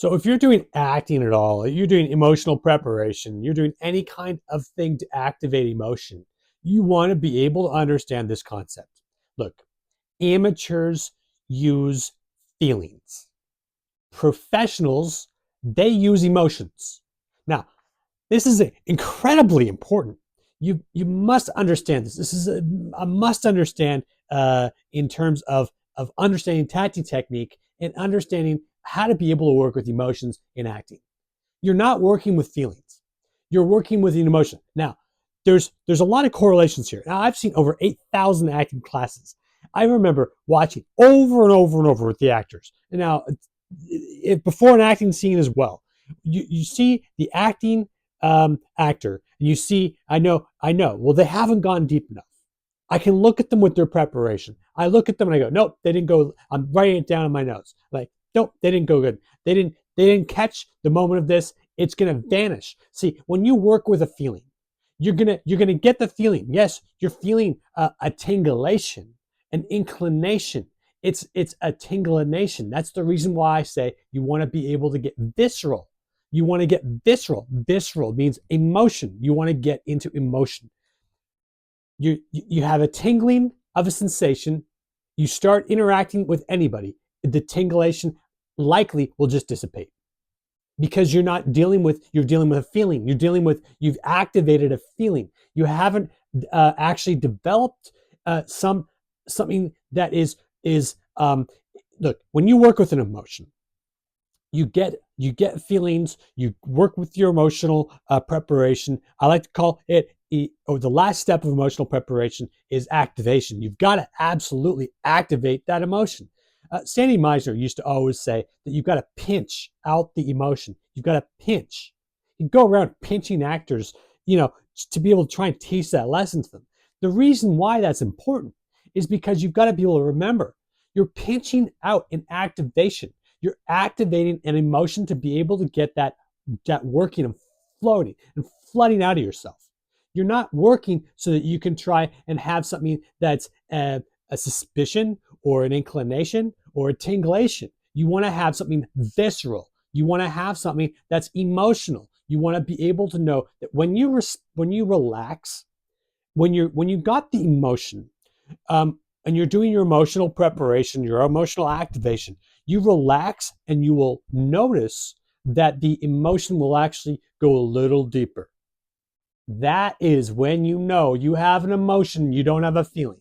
So if you're doing acting at all, you're doing emotional preparation, you're doing any kind of thing to activate emotion, you want to be able to understand this concept. Look, amateurs use feelings. Professionals, they use emotions. Now, this is incredibly important. You must understand this. This is a must understand in terms of understanding tacting technique and understanding how to be able to work with emotions in acting. You're not working with feelings. You're working with an emotion. Now, there's a lot of correlations here. Now, I've seen over 8,000 acting classes. I remember watching over and over and over with the actors. And now, before an acting scene as well, you see the acting actor, and you see, I know, well, they haven't gone deep enough. I can look at them with their preparation. I look at them and I go, nope, they didn't go. I'm writing it down in my notes. Like, nope, they didn't go good. They didn't catch the moment of this. It's gonna vanish. See, when you work with a feeling, you're gonna get the feeling. Yes, you're feeling a tingulation, an inclination. It's a tinglination. That's the reason why I say you want to be able to get visceral. You want to get visceral. Visceral means emotion. You want to get into emotion. You have a tingling of a sensation. You start interacting with anybody, the tingulation likely will just dissipate because you're dealing with a feeling. You've activated a feeling. You haven't actually developed something that is look, when you work with an emotion, you get feelings. You work with your emotional preparation. I like to call it the last step of emotional preparation is activation. You've got to absolutely activate that emotion. Sandy Meisner used to always say that you've got to pinch out the emotion. You've got to pinch. You go around pinching actors, to be able to try and teach that lesson to them. The reason why that's important is because you've got to be able to remember you're pinching out an activation. You're activating an emotion to be able to get that working and floating and flooding out of yourself. You're not working so that you can try and have something that's a suspicion or an inclination or a tingulation. You want to have something visceral. You want to have something that's emotional. You want to be able to know that when you relax, when you got the emotion, and you're doing your emotional preparation, your emotional activation, you relax and you will notice that the emotion will actually go a little deeper. That is when you know you have an emotion, you don't have a feeling.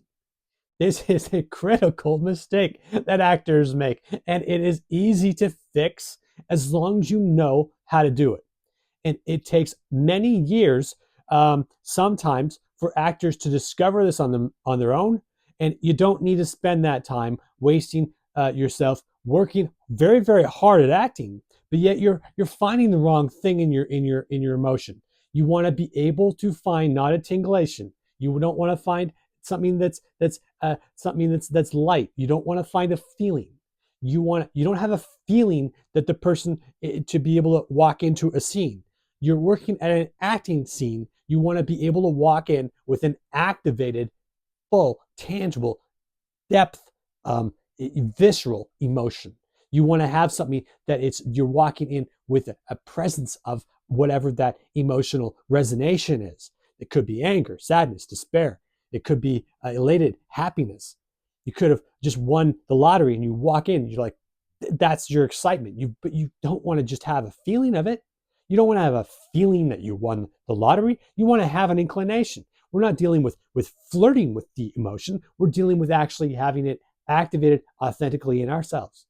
This is a critical mistake that actors make, and it is easy to fix as long as you know how to do it. And it takes many years, sometimes, for actors to discover this on their own. And you don't need to spend that time wasting yourself working very, very hard at acting, but yet you're finding the wrong thing in your emotion. You want to be able to find not a tingulation. You don't want to find something that's light. You don't want to find a feeling. You don't have a feeling that the person to be able to walk into a scene. You're working at an acting scene. You want to be able to walk in with an activated, full, tangible, depth, visceral emotion. You want to have something that you're walking in with a presence of whatever that emotional resonation is. It could be anger, sadness, despair. It could be elated happiness. You could have just won the lottery and you walk in, you're like, that's your excitement. But you don't want to just have a feeling of it. You don't want to have a feeling that you won the lottery. You want to have an inclination. We're not dealing with flirting with the emotion. We're dealing with actually having it activated authentically in ourselves.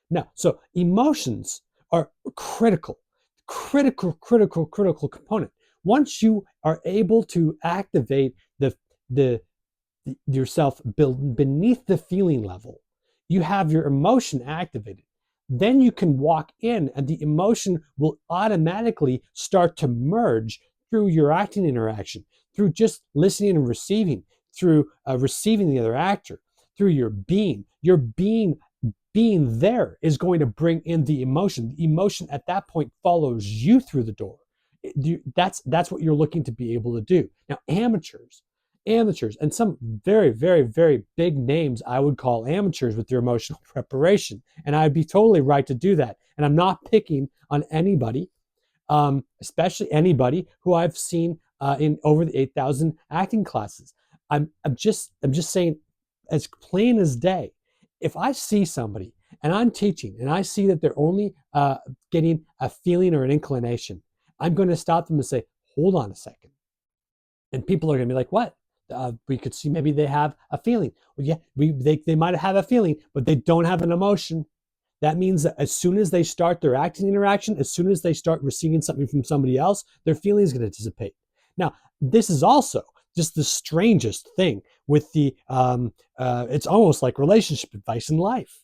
Now, so emotions are critical component. Once you are able to activate the yourself beneath the feeling level, you have your emotion activated. Then you can walk in and the emotion will automatically start to merge through your acting interaction, through just listening and receiving, through receiving the other actor, through your being. Your being there is going to bring in the emotion. The emotion at that point follows you through the door. That's what you're looking to be able to do. Now, amateurs, Amateurs, and some very, very, very big names I would call amateurs with their emotional preparation. And I'd be totally right to do that. And I'm not picking on anybody, especially anybody who I've seen in over the 8,000 acting classes. I'm just saying, as plain as day, if I see somebody and I'm teaching and I see that they're only getting a feeling or an inclination, I'm going to stop them and say, hold on a second. And people are going to be like, what? We could see maybe they have a feeling. Well, yeah, they might have a feeling, but they don't have an emotion. That means that as soon as they start their acting interaction, as soon as they start receiving something from somebody else, their feeling is going to dissipate. Now, this is also just the strangest thing with it's almost like relationship advice in life,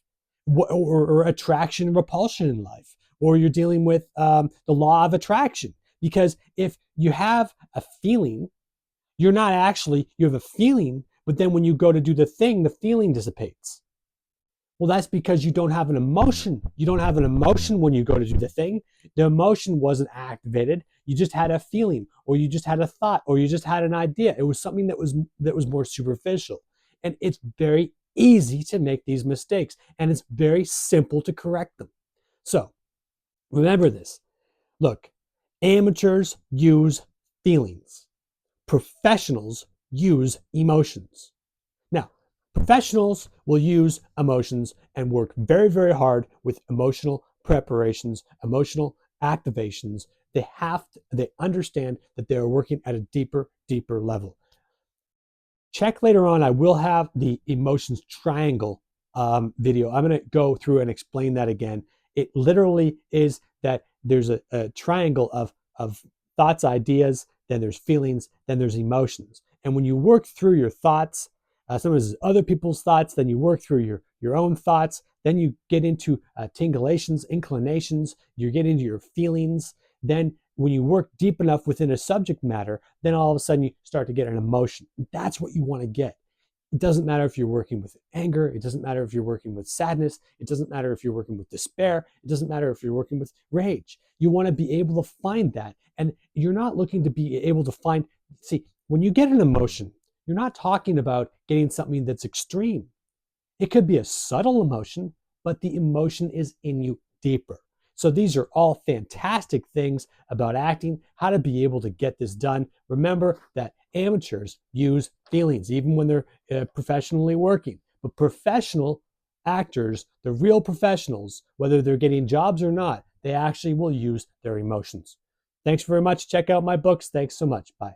or attraction and repulsion in life, or you're dealing with the law of attraction. Because if you have a feeling, you're not actually, you have a feeling, but then when you go to do the thing, the feeling dissipates. Well, that's because you don't have an emotion. You don't have an emotion when you go to do the thing. The emotion wasn't activated. You just had a feeling, or you just had a thought, or you just had an idea. It was something that was more superficial. And it's very easy to make these mistakes, and it's very simple to correct them. So remember this. Look, amateurs use feelings. Professionals use emotions. Now, professionals will use emotions and work very, very hard with emotional preparations, emotional activations. They understand that they are working at a deeper, deeper level. Check later on, I will have the emotions triangle video. I'm going to go through and explain that again. It literally is that there's a triangle of thoughts, ideas, then there's feelings, then there's emotions. And when you work through your thoughts, sometimes other people's thoughts, then you work through your own thoughts, then you get into tingulations, inclinations, you get into your feelings. Then when you work deep enough within a subject matter, then all of a sudden you start to get an emotion. That's what you want to get. It doesn't matter if you're working with anger. It doesn't matter if you're working with sadness. It doesn't matter if you're working with despair. It doesn't matter if you're working with rage. You want to be able to find that. And you're not looking to be able to find, see, when you get an emotion, you're not talking about getting something that's extreme. It could be a subtle emotion, but the emotion is in you deeper. So these are all fantastic things about acting, how to be able to get this done. Remember that amateurs use feelings, even when they're professionally working. But professional actors, the real professionals, whether they're getting jobs or not, they actually will use their emotions. Thanks very much. Check out my books. Thanks so much. Bye.